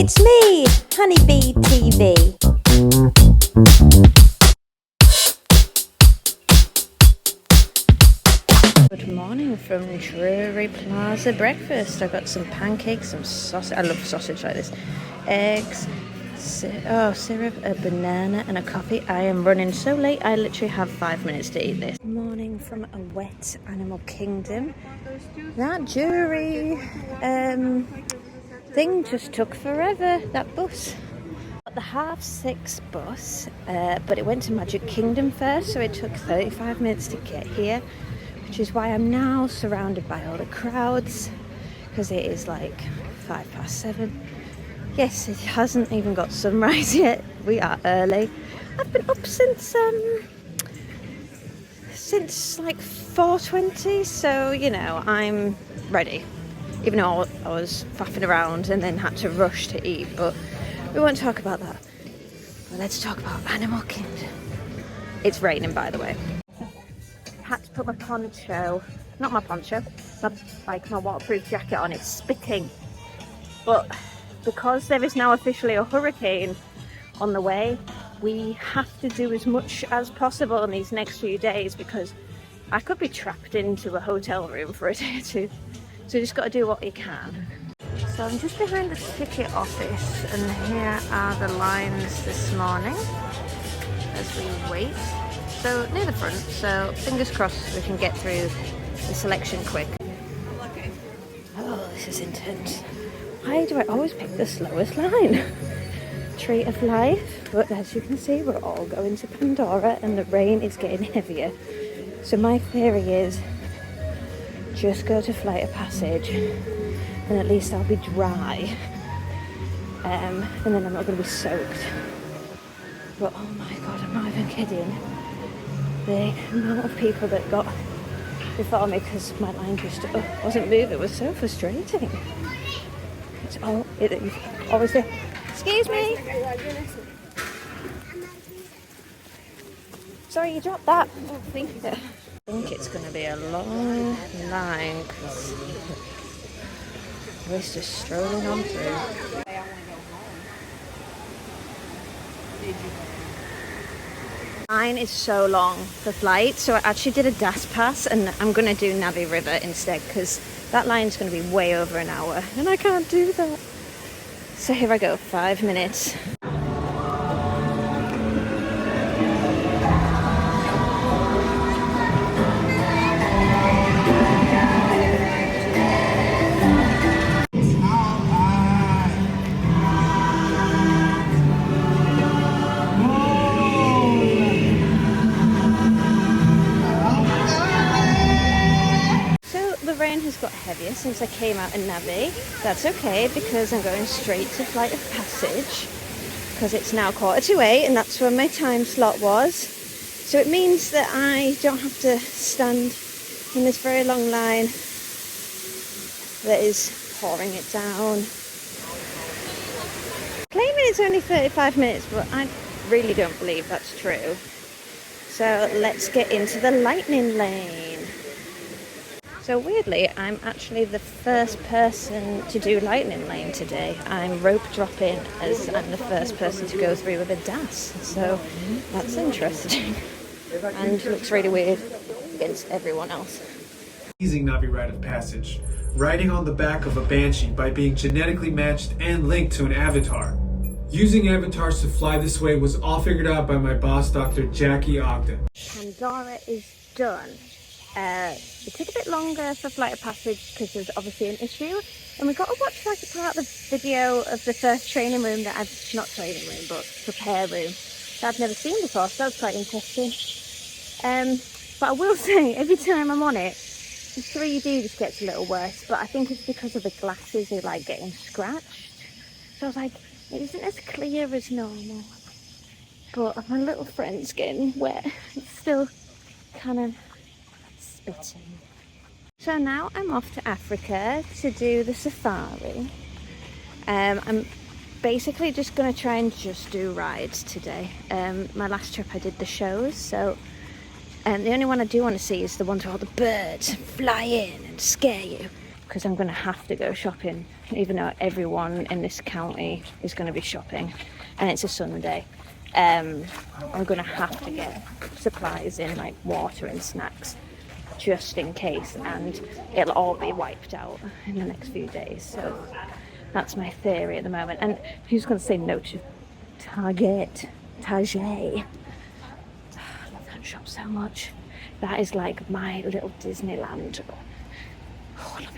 It's me, Honeybee TV. Good morning from Drury Plaza Breakfast. I've got some pancakes, some sausage. I love sausage like this. Eggs, syrup, a banana and a coffee. I am running so late, I literally have 5 minutes to eat this. Morning from a wet animal kingdom. That jury thing just took forever, that bus. Got the 6:30 bus, but it went to Magic Kingdom first, so it took 35 minutes to get here, which is why I'm now surrounded by all the crowds, because it is like 7:05. Yes, it hasn't even got sunrise yet. We are early. I've been up since like 4:20, so you know I'm ready. Even though I was faffing around and then had to rush to eat, but we won't talk about that. But let's talk about Animal Kingdom. It's raining, by the way. Had to put my poncho, not my poncho, my waterproof jacket on. It's spitting. But because there is now officially a hurricane on the way, we have to do as much as possible in these next few days, because I could be trapped into a hotel room for a day or two. So you just got to do what you can. So I'm just behind the ticket office, and here are the lines this morning as we wait. So near the front, so fingers crossed we can get through the selection quick. Oh, this is intense. Why do I always pick the slowest line? Tree of life. But as you can see, we're all going to Pandora and the rain is getting heavier. So my theory is just go to Flight of Passage and at least I'll be dry. And then I'm not going to be soaked. But oh my god, I'm not even kidding. The amount of people that got before me because my line just wasn't moving was so frustrating. It's always there. Excuse me. Sorry, you dropped that. Oh, thank you. I think it's going to be a long line because we're just strolling on through. Line is so long for flight, so I actually did a DAS pass and I'm going to do Navi River instead because that line's going to be way over an hour and I can't do that. So here I go, 5 minutes. Has got heavier since I came out in Navi. That's okay because I'm going straight to Flight of Passage because it's now 7:45 and that's where my time slot was. So it means that I don't have to stand in this very long line that is pouring it down. Claiming it's only 35 minutes, but I really don't believe that's true. So let's get into the lightning lane. So weirdly, I'm actually the first person to do lightning lane today. I'm rope dropping as I'm the first person to go through with a DAS. So that's interesting and looks really weird against everyone else. Amazing Navi rite of passage, riding on the back of a banshee by being genetically matched and linked to an avatar. Using avatars to fly this way was all figured out by my boss, Dr. Jackie Ogden. Pandora is done. It took a bit longer for Flight of Passage because there's obviously an issue, and we got to watch like a part of the video of the first training room that not training room but prepare room that I've never seen before, so that's quite interesting. But I will say every time I'm on it, the 3D just gets a little worse, but I think it's because of the glasses are like getting scratched, so I was like, it isn't as clear as normal, but my little friend's getting wet. It's still kind of spitting. So now I'm off to Africa to do the safari. I'm basically just going to try and just do rides today. My last trip I did the shows, so the only one I do want to see is the ones where all the birds fly in and scare you. because I'm going to have to go shopping, even though everyone in this county is going to be shopping, and it's a Sunday. I'm going to have to get supplies in, like water and snacks, just in case, and it'll all be wiped out in the next few days. So that's my theory at the moment. And who's going to say no to Target? Target. I love that shop so much. That is like my little Disneyland. Oh, I love it.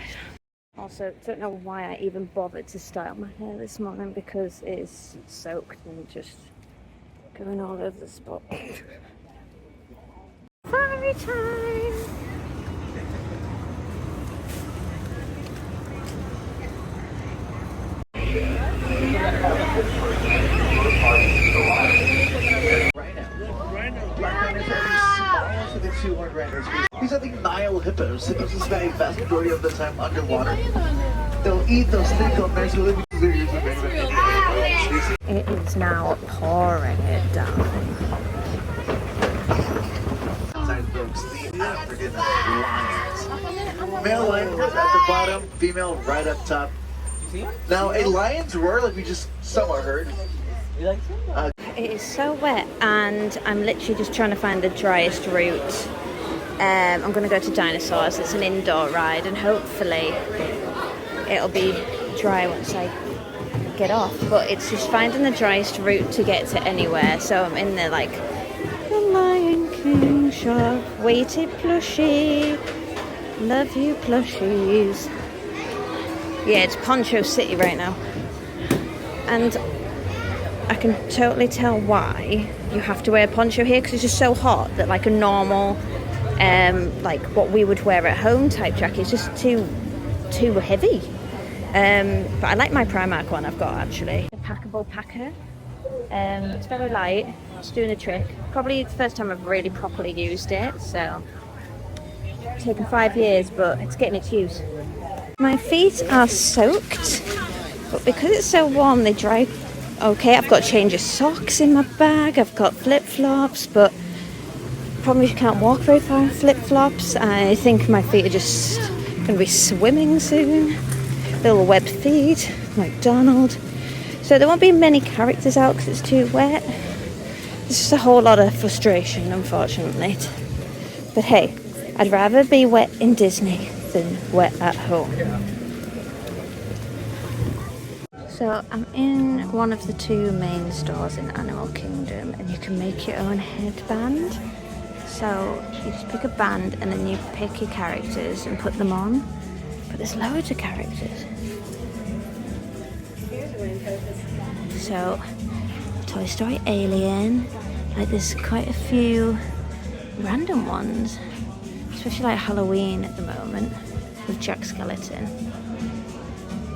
Also, don't know why I even bothered to style my hair this morning, because it is soaked and just going all over the spot. Fairy time! These are the Nile hippos. Hippos spend the vast majority of the time underwater. They'll eat those thick owners who live in series of It is now pouring it down. Outside folks, the African lions. Male lion is at the bottom, female right up top. Now, a lion's roar, like we just somewhat heard. It is so wet, and I'm literally just trying to find the driest route. I'm going to go to Dinosaurs. It's an indoor ride, and hopefully it'll be dry once I get off. But it's just finding the driest route to get to anywhere. So I'm in there like the Lion King shop, weighted plushie, love you plushies. Yeah, it's Poncho City right now, and I can totally tell why you have to wear a poncho here, because it's just so hot that like a normal, like what we would wear at home type jacket is just too heavy. But I like my Primark one I've got actually. A packable packer. It's very light. It's doing a trick. Probably the first time I've really properly used it. So it's taken 5 years, but it's getting its use. My feet are soaked, but because it's so warm, they dry okay. I've got a change of socks in my bag. I've got flip-flops, but probably can't walk very far in flip-flops. I think my feet are just going to be swimming soon. Little webbed feet, like Donald. So there won't be many characters out because it's too wet. It's just a whole lot of frustration, unfortunately. But hey, I'd rather be wet in Disney than wet at home. So I'm in one of the two main stores in Animal Kingdom, and you can make your own headband. So you just pick a band and then you pick your characters and put them on. But there's loads of characters. So Toy Story Alien, like there's quite a few random ones, especially like Halloween at the moment with Jack Skellington.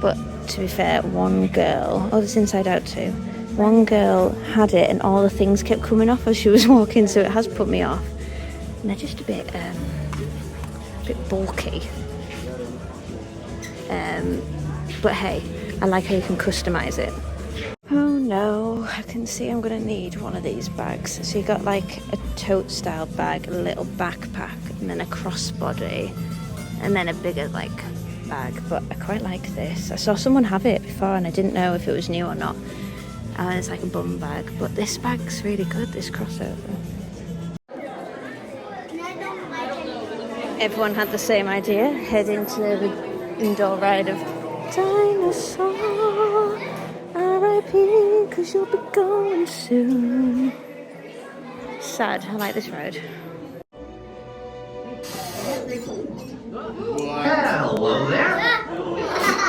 But to be fair, one girl, oh, there's Inside Out too. One girl had it and all the things kept coming off as she was walking, so it has put me off. And they're just a bit bulky. But hey, I like how you can customise it. Oh no, I can see I'm going to need one of these bags. So you got like a tote style bag, a little backpack, and then a crossbody, and then a bigger like bag. But I quite like this. I saw someone have it before and I didn't know if it was new or not. And it's like a bum bag, but this bag's really good, this crossover. Everyone had the same idea, head into the indoor ride of Dinosaur, R.I.P. because you'll be going soon. Sad, I like this ride. Hello there.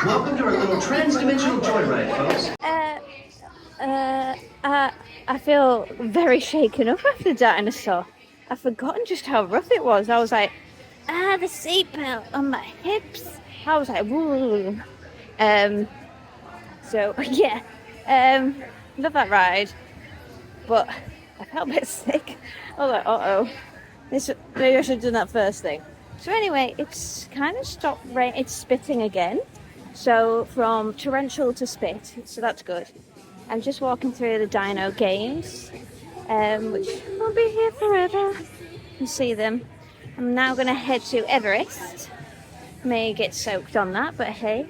Welcome to our little trans-dimensional joyride, folks. I feel very shaken up after Dinosaur. I've forgotten just how rough it was. I was like, the seatbelt on my hips. I was like, woo. So yeah, love that ride, but I felt a bit sick. I was like, maybe I should have done that first thing. So anyway, it's kind of stopped rain. It's spitting again, so from torrential to spit, so that's good. I'm just walking through the Dino games, which will be here forever. You see them. I'm now going to head to Everest, may get soaked on that, but hey.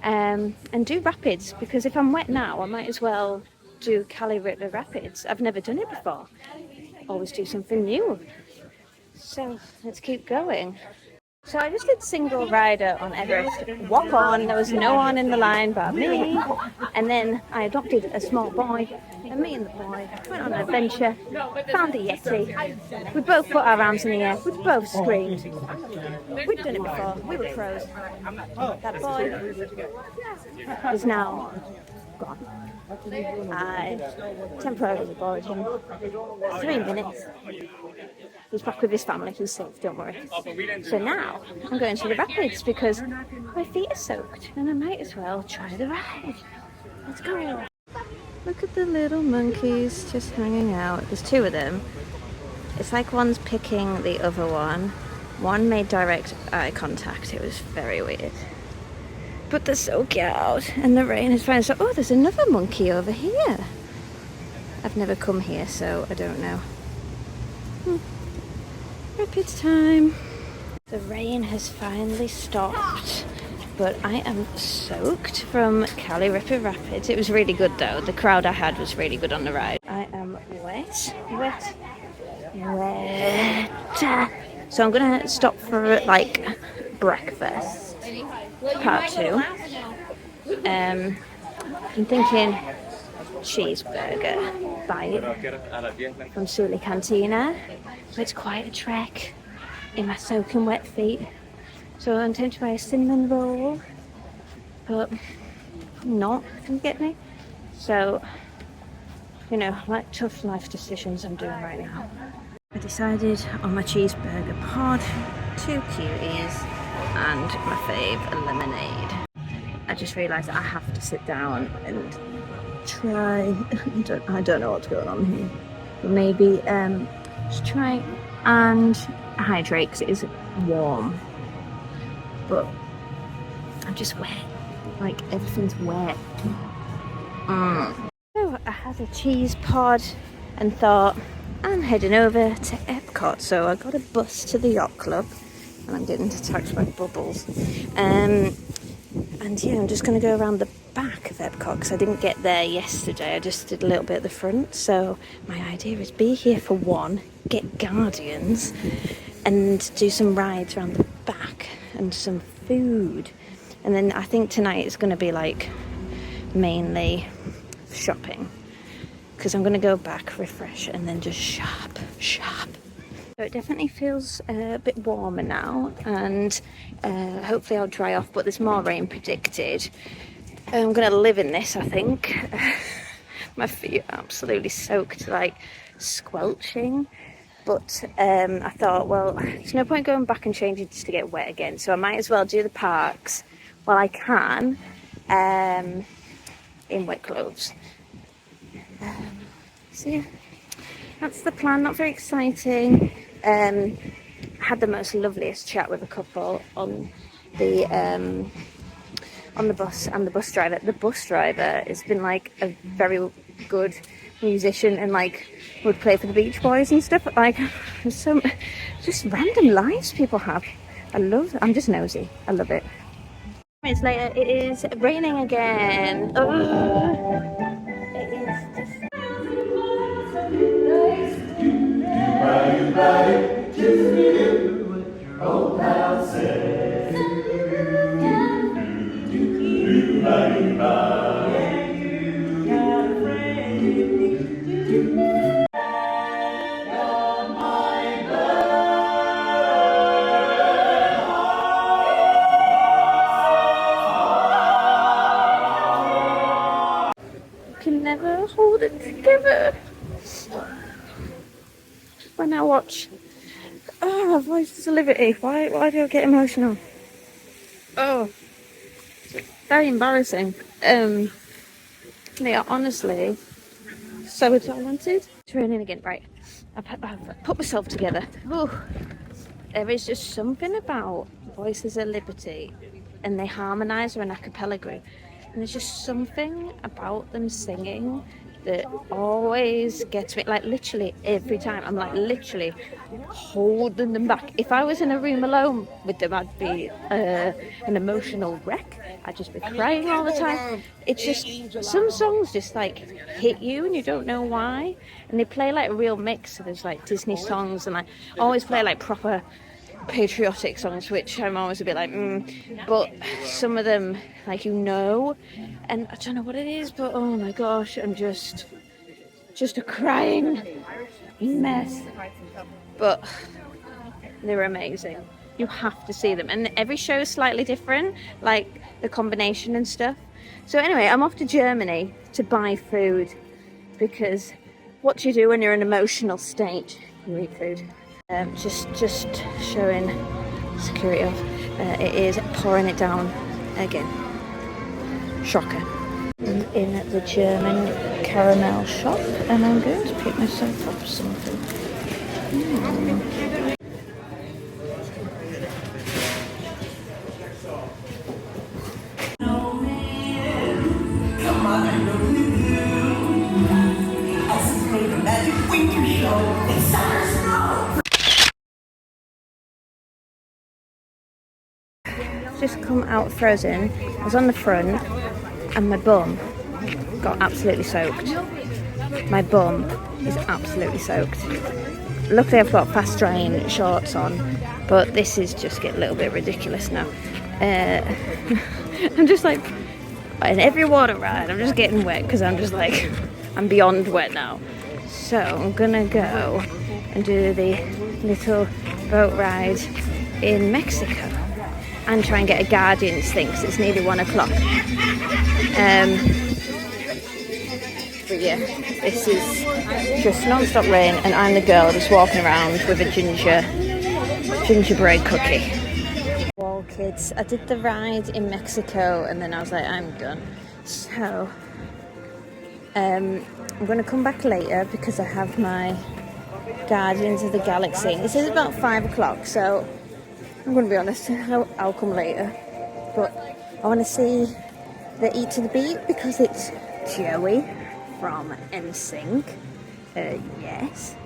And do rapids, because if I'm wet now, I might as well do Cali River Rapids. I've never done it before. Always do something new. So let's keep going. So I just did single rider on Everest, walk on, there was no one in the line but me, and then I adopted a small boy, and me and the boy went on an adventure, found a Yeti, we both put our arms in the air, we both screamed. We'd done it before, we were pros. That boy is now gone. I temporarily borrowed him 3 minutes. He's back with his family, he's safe, don't worry. So now I'm going to the rapids because my feet are soaked and I might as well try the ride. Let's go. Look at the little monkeys just hanging out. There's 2 of them. It's like one's picking the other one. One made direct eye contact. It was very weird. But they're so cute and the rain is fine. So, oh, there's another monkey over here. I've never come here, so I don't know. Rapids time. The rain has finally stopped, but I am soaked from Cali River Rapids. It was really good though. The crowd I had was really good on the ride. I am wet. So I'm gonna stop for like breakfast, part 2. I'm thinking cheeseburger bite from Suli Cantina. It's quite a trek in my soaking wet feet. So I'm tempted by a cinnamon roll, but I'm not, if you get me. So, you know, like tough life decisions I'm doing right now. I decided on my cheeseburger pod, 2 cuties and my fave lemonade. I just realised I have to sit down and try, I don't know what's going on here, but maybe just try and hydrate because it is warm, but I'm just wet, like everything's wet. So I had a cheese pod and thought I'm heading over to Epcot, so I got a bus to the yacht club and I'm getting attacked by bubbles. And yeah, I'm just going to go around the back of Epcot because I didn't get there yesterday. I just did a little bit at the front. So my idea is be here for 1, get Guardians and do some rides around the back and some food. And then I think tonight it's going to be like mainly shopping because I'm going to go back, refresh and then just shop. So it definitely feels a bit warmer now and hopefully I'll dry off, but there's more rain predicted. I'm going to live in this, I think. My feet are absolutely soaked, like squelching. But I thought, well, there's no point going back and changing just to get wet again. So I might as well do the parks while I can in wet clothes. So yeah, that's the plan. Not very exciting. Had the most loveliest chat with a couple on the bus and the bus driver. The bus driver has been like a very good musician and like would play for the Beach Boys and stuff. Like some just random lives people have. I'm just nosy. I love it. Minutes later, it is raining again. It is just. Can never hold it together. When I watch Voices of Liberty, why do I get emotional? Oh, very embarrassing. They are honestly so talented. It's raining again, right? I've put myself together. Ooh. There is just something about Voices of Liberty, and they harmonise or an a cappella group, and there's just something about them singing that always gets me, like literally every time. I'm like literally holding them back. If I was in a room alone with them, I'd be an emotional wreck. I'd just be crying all the time. It's just, some songs just like hit you and you don't know why. And they play like a real mix. So there's like Disney songs, and I always play like proper patriotic songs, which I'm always a bit like, but some of them, like, and I don't know what it is, but oh my gosh, I'm just a crying mess. But they're amazing. You have to see them, and every show is slightly different, like the combination and stuff. So anyway, I'm off to Germany to buy food, because what do you do when you're in an emotional state? You eat food. Just showing security off. It is pouring it down again. Shocker. I'm in the German caramel shop, and I'm going to pick myself up something. Just come out frozen. I was on the front and my bum got absolutely soaked. My bum is absolutely soaked. Luckily I've got fast drying shorts on, but this is just getting a little bit ridiculous now. I'm just like, in every water ride I'm just getting wet, because I'm just like, I'm beyond wet now. So I'm gonna go and do the little boat ride in Mexico and try and get a Guardians thing, because it's nearly 1 o'clock. But yeah, this is just non-stop rain, and I'm the girl just walking around with a gingerbread cookie. Well, kids, I did the ride in Mexico, and then I was like, I'm done. So I'm going to come back later, because I have my Guardians of the Galaxy. This is about 5 o'clock, so I'm going to be honest, I'll come later. But I want to see the Eat to the Beat, because it's Joey from NSYNC. Yes.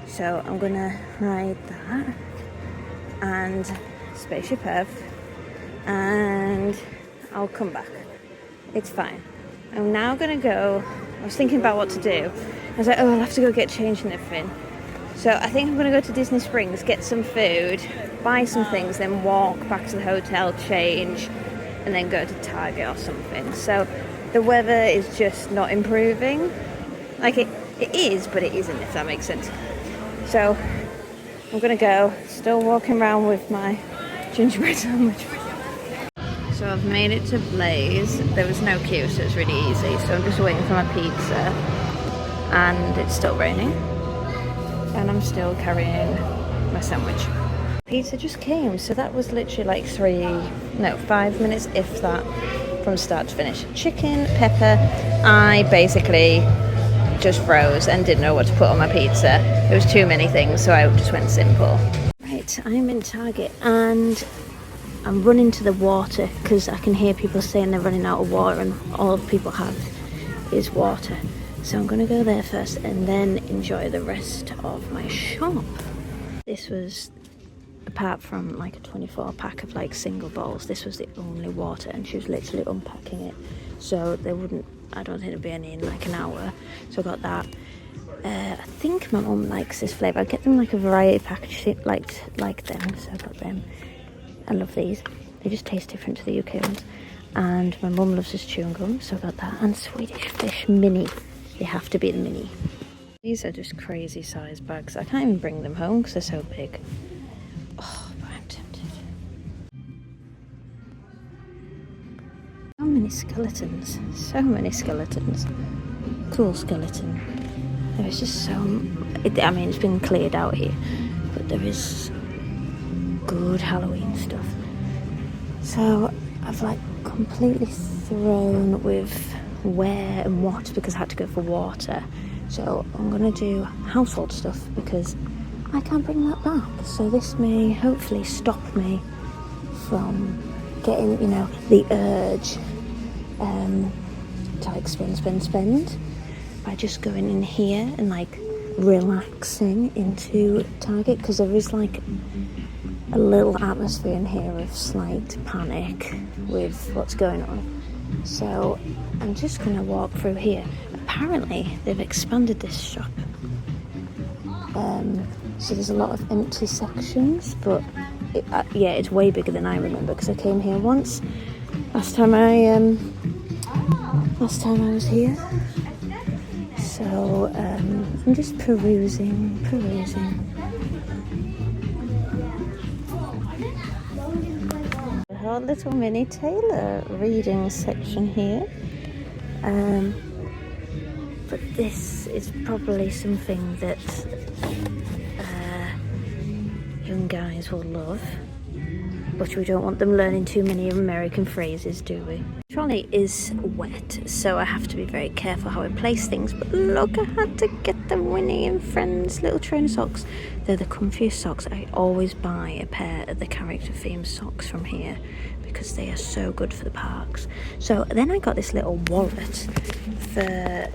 So I'm going to ride that. And Spaceship Earth. And I'll come back. It's fine. I'm now going to go. I was thinking about what to do. I was like, oh, I'll have to go get changed and everything. So I think I'm going to go to Disney Springs, get some food, buy some things, then walk back to the hotel, change, and then go to Target or something. So the weather is just not improving. Like it is, but it isn't, if that makes sense. So I'm going to go, still walking around with my gingerbread sandwich. So I've made it to Blaze. There was no queue, so it's really easy. So I'm just waiting for my pizza, and it's still raining. And I'm still carrying my sandwich. Pizza just came, so that was literally like 5 minutes, if that, from start to finish. Chicken, pepper. I basically just froze and didn't know what to put on my pizza. There was too many things, so I just went simple. Right, I'm in Target, and I'm running to the water, because I can hear people saying they're running out of water, and all people have is water. So I'm going to go there first and then enjoy the rest of my shop. This was, apart from like a 24 pack of like single bowls, this was the only water, and she was literally unpacking it. So there wouldn't, I don't think there'd be any in like an hour. So I got that. I think my mum likes this flavour. I get them like a variety pack, she like them, so I got them. I love these. They just taste different to the UK ones. And my mum loves this chewing gum, so I got that. And Swedish Fish Mini. They have to be the mini. These are just crazy size bags. I can't even bring them home because they're so big. Oh, but I'm tempted. So many skeletons. So many skeletons. Cool skeleton. There is just so... I mean, it's been cleared out here. But there is good Halloween stuff. So I've like completely thrown with where and what, because I had to go for water. So I'm gonna do household stuff because I can't bring that back. So this may hopefully stop me from getting, you know, the urge to like spend. by just going in here and like relaxing into Target, because there is like a little atmosphere in here of slight panic with what's going on. So I'm just going to walk through here. Apparently they've expanded this shop, so there's a lot of empty sections, but yeah, it's way bigger than I remember, because I came here once last time I was here. So I'm just perusing. A little mini tailor reading section here. But this is probably something that young guys will love. But we don't want them learning too many American phrases, do we? The trolley is wet, so I have to be very careful how I place things. But look, I had to get the Winnie and Friends little trainer socks. They're the comfiest socks. I always buy a pair of the character themed socks from here because they are so good for the parks. So then I got this little wallet for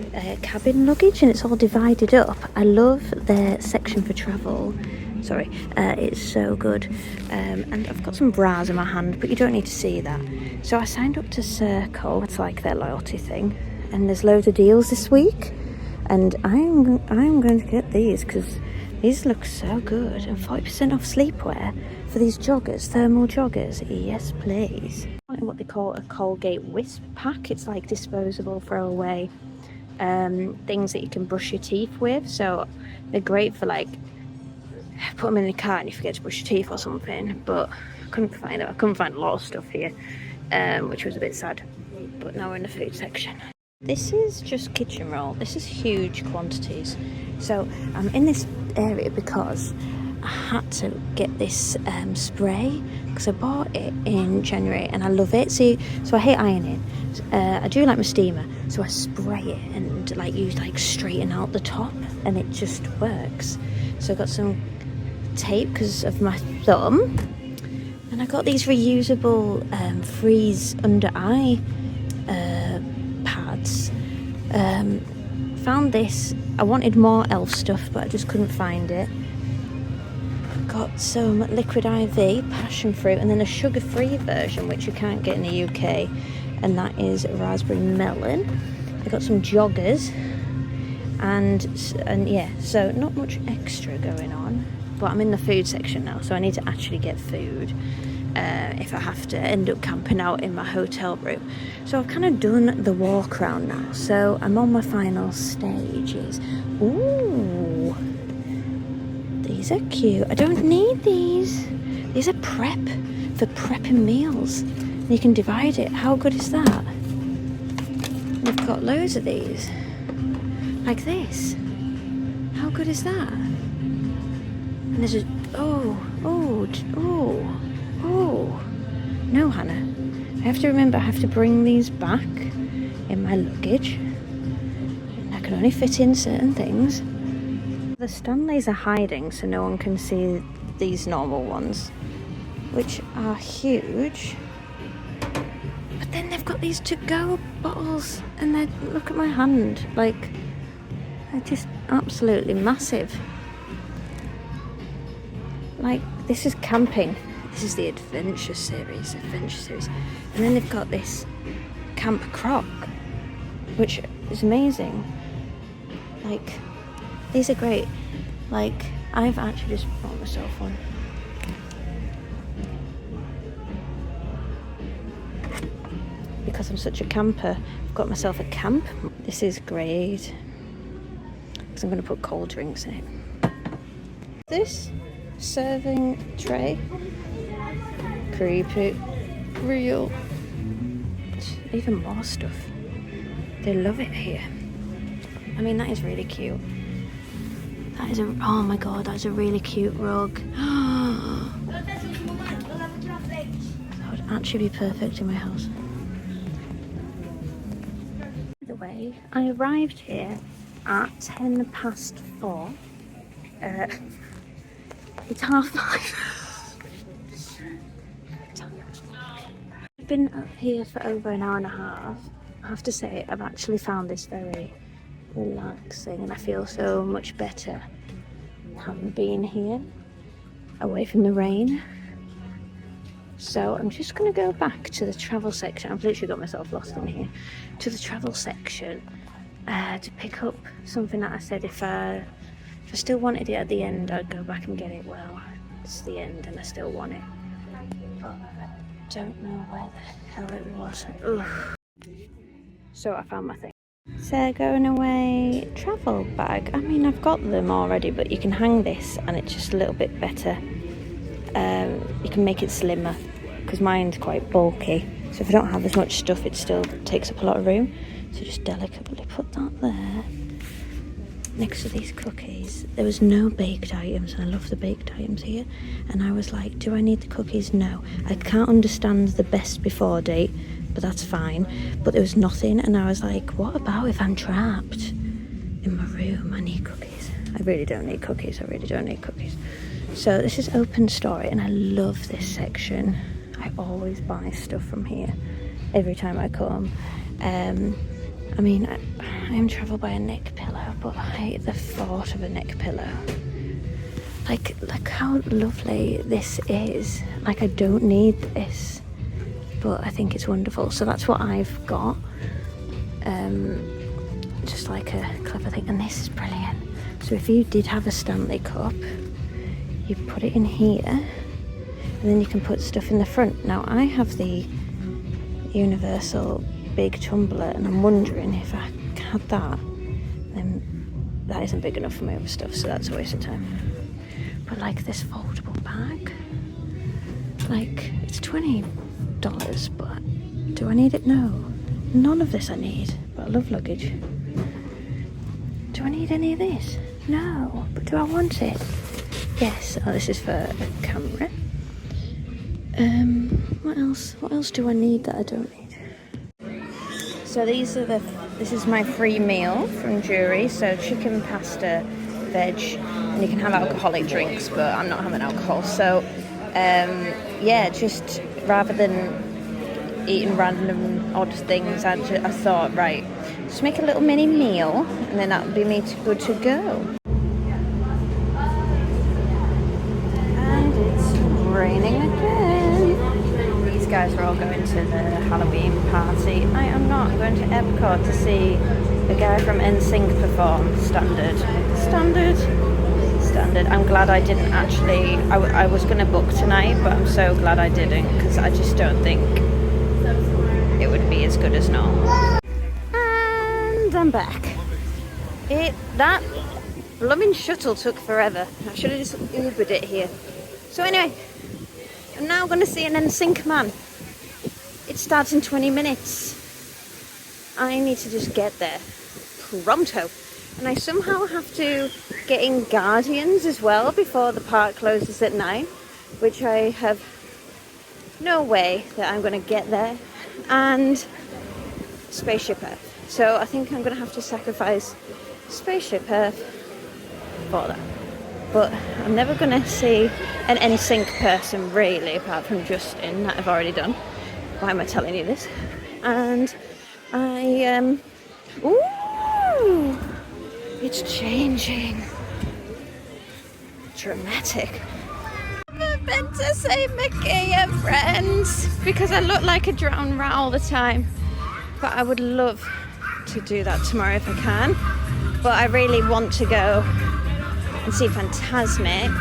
cabin luggage, and it's all divided up. I love their section for travel. Sorry, it's so good. And I've got some bras in my hand, but you don't need to see that. So I signed up to Circle. It's like their loyalty thing, and there's loads of deals this week, and I'm going to get these because these look so good. And 40% off sleepwear for these joggers, thermal joggers. Yes, please. What they call a Colgate Wisp pack. It's like disposable throwaway things that you can brush your teeth with. So they're great for like, put them in the car and you forget to brush your teeth or something. But I couldn't find it. I couldn't find a lot of stuff here, which was a bit sad. But now we're in the food section. This is just kitchen roll. This is huge quantities. So I'm in this area because I had to get this spray because I bought it in January and I love it. See, so I hate ironing. I do like my steamer, so I spray it and like use like straighten out the top, and it just works. So I got some tape because of my thumb, and I got these reusable freeze under eye pads. Found this. I wanted more elf stuff, but I just couldn't find it. Got some liquid IV, passion fruit, and then a sugar-free version which you can't get in the UK, and that is raspberry melon. I got some joggers, and yeah, so not much extra going on. But I'm in the food section now, so I need to actually get food if I have to end up camping out in my hotel room. So I've kind of done the walk around now, so I'm on my final stages. Ooh, these are cute. I don't need these. These are prep for prepping meals. And you can divide it. How good is that? We've got loads of these, like this. How good is that? And there's a oh. No, Hannah. I have to remember I have to bring these back in my luggage. And I can only fit in certain things. The Stanleys are hiding so no one can see these normal ones, which are huge. But then they've got these to-go bottles, and they look at my hand, like they're just absolutely massive. Like, this is camping. This is the adventure series. And then they've got this camp croc, which is amazing. Like, these are great. Like, I've actually just bought myself one. Because I'm such a camper, I've got myself a camp. This is great. Because I'm going to put cold drinks in it. This serving tray. Creepy. Real. Even more stuff. They love it here. I mean, that is really cute. That is oh my god, that's a really cute rug. That would actually be perfect in my house. By the way, I arrived here at 4:10. It's 5:30. I've been up here for over an hour and a half. I have to say, I've actually found this very relaxing, and I feel so much better having been here, away from the rain. So I'm just going to go back to the travel section. I've literally got myself lost in here. To the travel section to pick up something that I said if I still wanted it at the end, I'd go back and get it. Well, it's the end and I still want it. But I don't know where the hell it was. Ugh. So I found my thing. So going away travel bag. I mean, I've got them already, but you can hang this and it's just a little bit better. You can make it slimmer because mine's quite bulky, so if I don't have as much stuff it still takes up a lot of room. So just delicately put that there next to these cookies. There was no baked items, and I love the baked items here, and I was like, do I need the cookies? No. I can't understand the best before date, but that's fine. But there was nothing, and I was like, what about if I'm trapped in my room? I need cookies. I really don't need cookies. So this is open story, and I love this section. I always buy stuff from here every time I come. I mean, I am travel by a neck pillow, but I hate the thought of a neck pillow. Like how lovely this is. Like, I don't need this, but I think it's wonderful. So that's what I've got. Just like a clever thing, and this is brilliant. So if you did have a Stanley cup, you put it in here, and then you can put stuff in the front. Now I have the universal big tumbler, and I'm wondering if I had that, then that isn't big enough for my other stuff, so that's a waste of time. But like this foldable bag, like it's $20, but do I need it? No. None of this I need, but I love luggage. Do I need any of this? No. But do I want it? Yes. Oh, this is for a camera. What else do I need that I don't need? So this is my free meal from Jury. So chicken, pasta, veg, and you can have alcoholic drinks, but I'm not having alcohol. So yeah, just rather than eating random odd things, I thought, right, just make a little mini meal, and then that would be me good to go. And it's raining again. These guys are all going to the Halloween party. I am not. I'm going to Epcot to see a guy from NSYNC perform. Standard. I'm glad I didn't actually. I was going to book tonight, but I'm so glad I didn't, because I just don't think it would be as good as normal. And I'm back. That blooming shuttle took forever. I should have just Ubered it here. So anyway, I'm now going to see an NSYNC man. It starts in 20 minutes. I need to just get there pronto. And I somehow have to get in Guardians as well before the park closes at 9, which I have no way that I'm going to get there. And Spaceship Earth. So I think I'm going to have to sacrifice Spaceship Earth for that. But I'm never going to see an NSYNC person really, apart from Justin, that I've already done. Why am I telling you this? And ooh, it's changing. Dramatic. I meant to say Mickey and friends because I look like a drowned rat all the time. But I would love to do that tomorrow if I can. But I really want to go and see Fantasmic.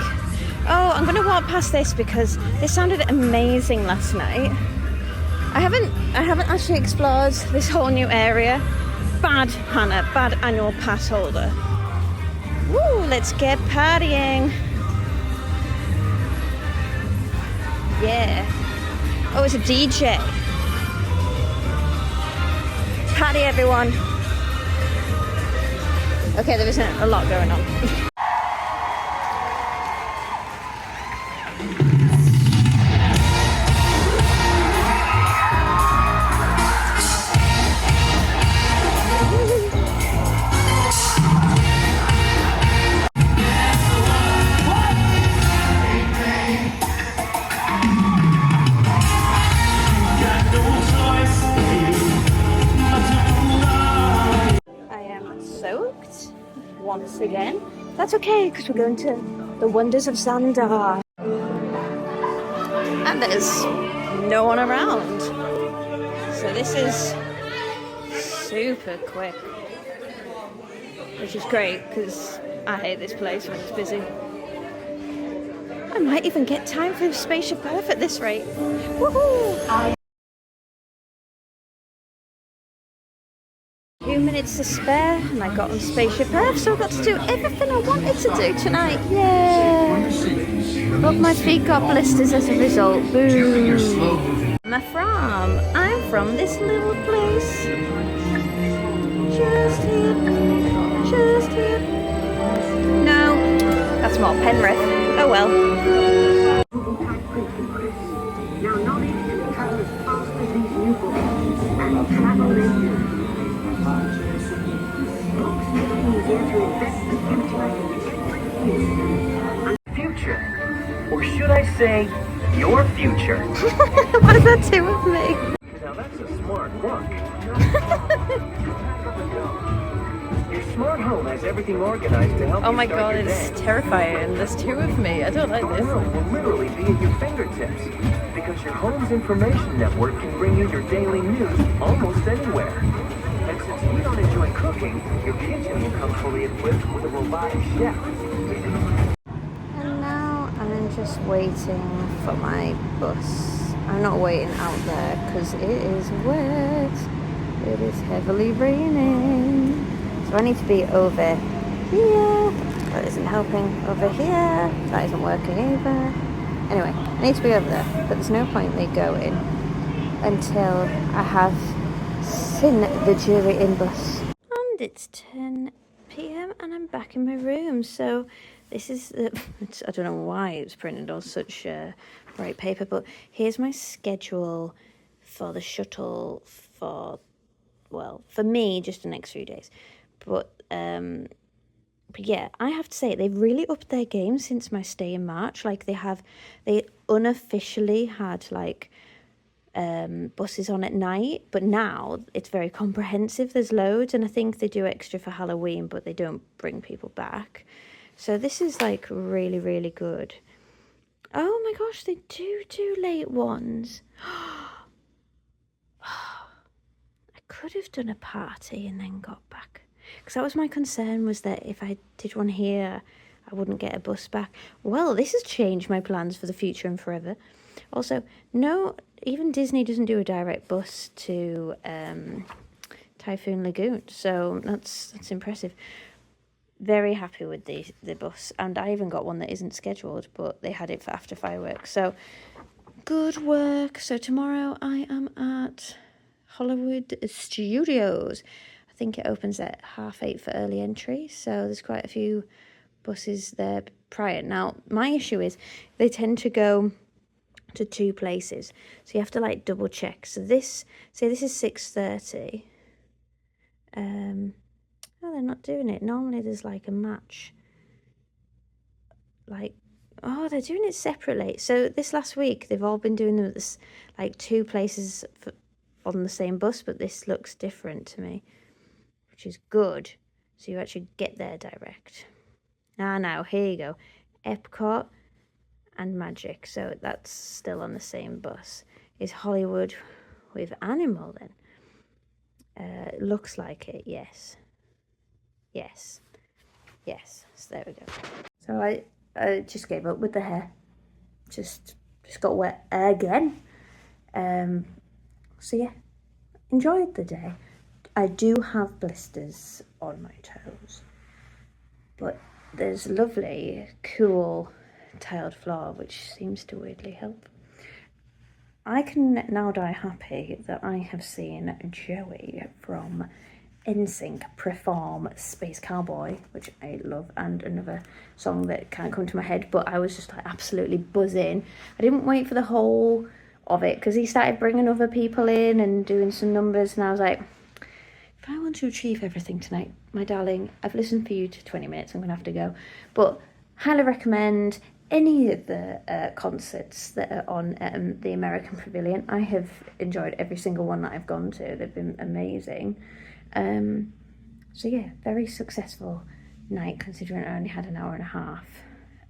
Oh, I'm going to walk past this because this sounded amazing last night. I haven't actually explored this whole new area. Bad, Hannah, bad annual pass holder. Woo, let's get partying. Yeah. Oh, it's a DJ. Party, everyone. Okay, there isn't a lot going on. So once again. That's okay, because we're going to the Wonders of Xandar. And there's no one around. So this is super quick. Which is great, because I hate this place when it's busy. I might even get time for Spaceship Earth at this rate. Woohoo! 2 minutes to spare, and I got on Spaceship Earth, so I got to do everything I wanted to do tonight. Yay! But my feet got blisters as a result. Boo! Where am I from? I'm from this little place. Just here. Just here. No, that's more Penrith. Oh well. Now knowledge can travel as fast as these new books, and travel they do. Books make it easier to invest and utilize every Future. Or should I say, your future? What does that do with me? Now that's a smart look. Your smart home has everything organized to help Oh you my start god, your it's day. terrifying. There's two of me. I don't like Your this. home will literally be at your fingertips because your home's information network can bring you your daily news almost anywhere. And since you don't enjoy cooking, your kitchen will come fully equipped with a robotic chef. And now I'm just waiting for my bus. I'm not waiting out there because it is wet. It is heavily raining. So I need to be over here. That isn't helping. Over here. That isn't working either. Anyway, I need to be over there. But there's no point me going until I have seen the jury in bus. And it's 10 p.m. and I'm back in my room. So this is I don't know why it's printed on such bright paper, but here's my schedule for the shuttle for, well, for me, just the next few days. But yeah, I have to say, they've really upped their game since my stay in March. Like, they unofficially had, like, buses on at night, but now it's very comprehensive. There's loads, and I think they do extra for Halloween, but they don't bring people back. So this is, like, really, really good. Oh my gosh, they do late ones. I could have done a party and then got back. Because that was my concern, was that if I did one here, I wouldn't get a bus back. Well, this has changed my plans for the future and forever. Also, no, even Disney doesn't do a direct bus to Typhoon Lagoon. So that's impressive. Very happy with the bus. And I even got one that isn't scheduled, but they had it for after fireworks. So, good work. So tomorrow I am at Hollywood Studios. I think it opens at 8:30 for early entry, so there's quite a few buses there prior. Now, my issue is they tend to go to two places, so you have to like double check. So this is 6:30. Oh, they're not doing it. Normally there's like a match. Like, oh, they're doing it separately. So this last week they've all been doing them at this, like two places on the same bus, but this looks different to me, which is good. So you actually get there direct. Now, here you go. Epcot and Magic. So that's still on the same bus. Is Hollywood with Animal then? Looks like it, yes. Yes. So there we go. So I just gave up with the hair. Just got wet again. So yeah, enjoyed the day. I do have blisters on my toes, but there's lovely, cool, tiled floor, which seems to weirdly help. I can now die happy that I have seen Joey from NSYNC perform Space Cowboy, which I love, and another song that can't come to my head, but I was just like absolutely buzzing. I didn't wait for the whole of it because he started bringing other people in and doing some numbers, and I was like, if I want to achieve everything tonight, my darling, I've listened for you to 20 minutes, I'm gonna have to go. But highly recommend any of the concerts that are on the American Pavilion. I have enjoyed every single one that I've gone to. They've been amazing. So yeah, very successful night, considering I only had an hour and a half.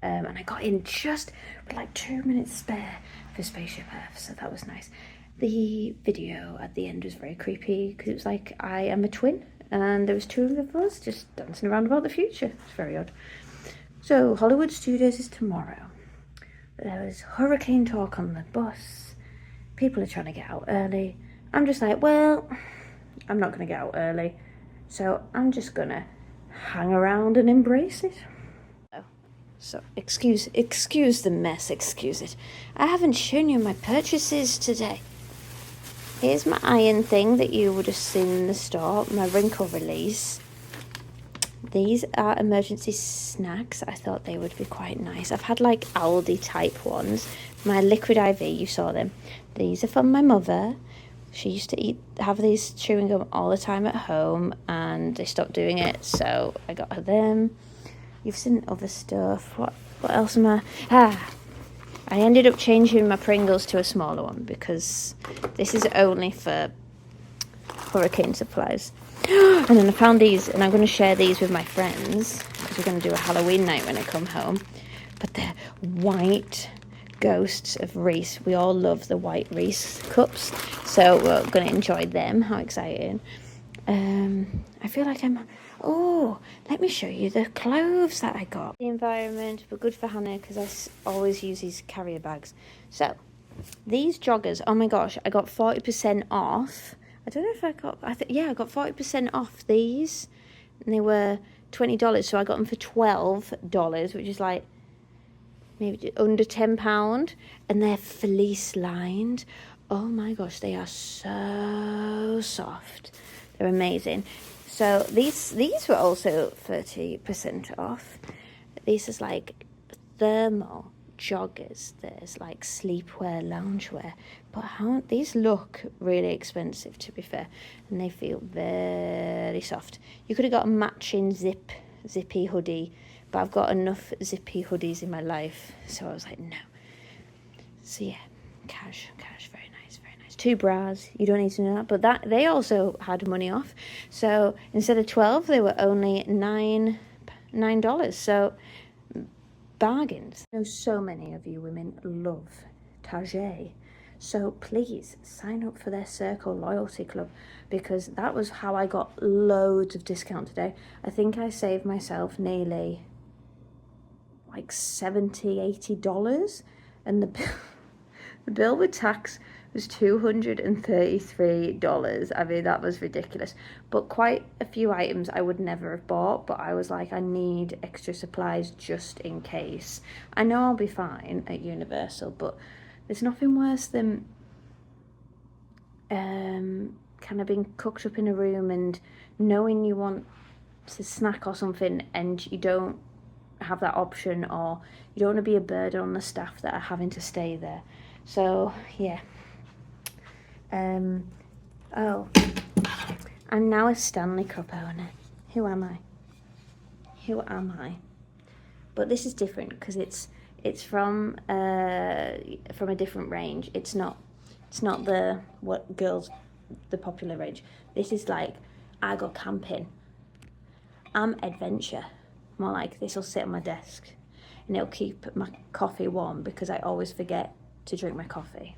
And I got in just with like 2 minutes spare for Spaceship Earth, so that was nice. The video at the end was very creepy because it was like I am a twin and there was two of us just dancing around about the future. It's very odd. So Hollywood Studios is tomorrow. There was hurricane talk on the bus. People are trying to get out early. I'm just like, well, I'm not going to get out early, so I'm just going to hang around and embrace it. So excuse the mess, excuse it. I haven't shown you my purchases today. Here's my iron thing that you would have seen in the store, my wrinkle release. These are emergency snacks. I thought they would be quite nice. I've had like Aldi type ones. My liquid IV, you saw them. These are from my mother. She used to have these chewing gum all the time at home and they stopped doing it, so I got her them. You've seen other stuff. What else am I? I ended up changing my Pringles to a smaller one because this is only for hurricane supplies. And then I found these, and I'm going to share these with my friends because we're going to do a Halloween night when I come home. But they're white ghosts of Reese. We all love the white Reese cups, so we're going to enjoy them. How exciting. I feel like oh, let me show you the clothes that I got. The environment, but good for Hannah because I always use these carrier bags. So, these joggers, oh my gosh, I got 40% off. I don't know if I got, I got 40% off these. And they were $20, so I got them for $12, which is like maybe under £10. And they're fleece lined. Oh my gosh, they are so soft. They're amazing. So these were also 30% off. These is like thermal joggers. There's like sleepwear, loungewear. But these look really expensive, to be fair. And they feel very soft. You could have got a matching zippy hoodie. But I've got enough zippy hoodies in my life. So I was like, no. So yeah, cash, very nice, very nice. 2 bras, you don't need to know that. But they also had money off. So instead of $12, they were only $9. So bargains. I know so many of you women love Target. So please sign up for their Circle Loyalty Club because that was how I got loads of discount today. I think I saved myself nearly like $70-80, and the bill with tax was $233. I mean, that was ridiculous. But quite a few items I would never have bought, but I was like, I need extra supplies just in case. I know I'll be fine at Universal, but there's nothing worse than kind of being cooked up in a room and knowing you want to snack or something and you don't have that option, or you don't want to be a burden on the staff that are having to stay there. So yeah. Oh, I'm now a Stanley Cup owner. Who am I? But this is different because it's from a different range. It's not the popular range. This is like, I go camping. I'm adventure. More like this will sit on my desk and it'll keep my coffee warm because I always forget to drink my coffee.